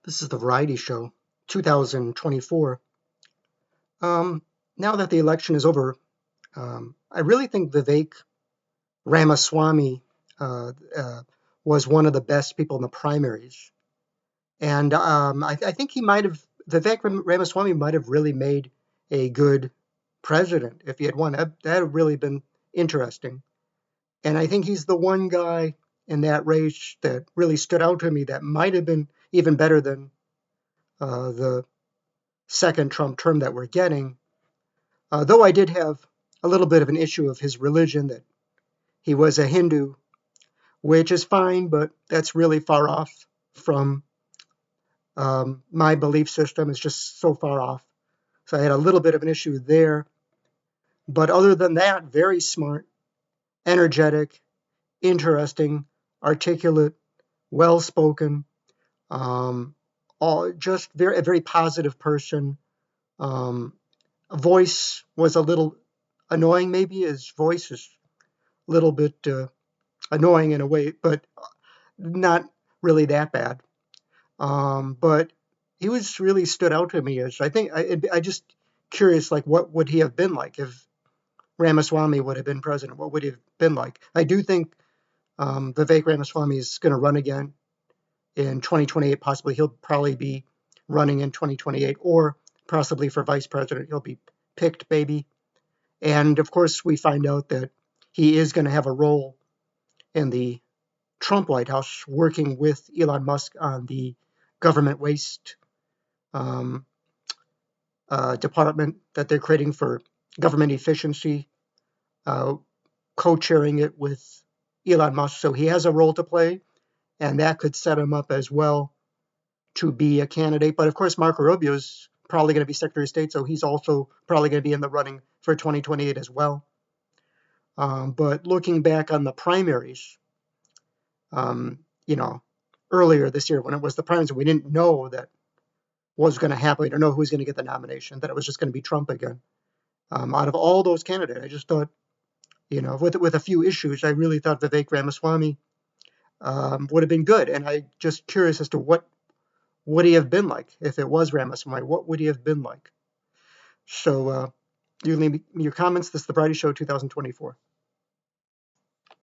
This is the Variety Show, 2024. Um, Now that the election is over, I really think Vivek Ramaswamy uh, uh, was one of the best people in the primaries. And I think Vivek Ramaswamy might have really made a good president if he had won. That would really been interesting. And I think he's the one guy in that race that really stood out to me that might have been even better than the second Trump term that we're getting. Though I did have a little bit of an issue of his religion, that he was a Hindu, which is fine, but that's really far off from my belief system. It's just so far off. So I had a little bit of an issue there. But other than that, very smart, energetic, interesting, articulate, well spoken, all just a very positive person. Um, Voice was a little annoying, maybe. His voice is a little bit annoying in a way, but not really that bad. But he was really stood out to me as I just curious, like what would he have been like if Ramaswamy would have been president? What would he have been like? I do think Vivek Ramaswamy is going to run again in 2028. Possibly he'll probably be running in 2028, or possibly for vice president. He'll be picked, maybe. And of course, we find out that he is going to have a role in the Trump White House, working with Elon Musk on the government waste um, department that they're creating for government efficiency, uh, co-chairing it with Elon Musk. So he has a role to play, and that could set him up as well to be a candidate. But of course, Marco Rubio is probably going to be Secretary of State, so he's also probably going to be in the running for 2028 as well. But looking back on the primaries, um, you know, earlier this year when it was the primaries, we didn't know that was going to happen. We didn't know who was going to get the nomination, that it was just going to be Trump again. Out of all those candidates, I just thought, with a few issues, I really thought Vivek Ramaswamy would have been good. And I just curious as to what would he have been like if it was Ramaswamy? What would he have been like? So you leave me your comments. This is the Variety Show 2024.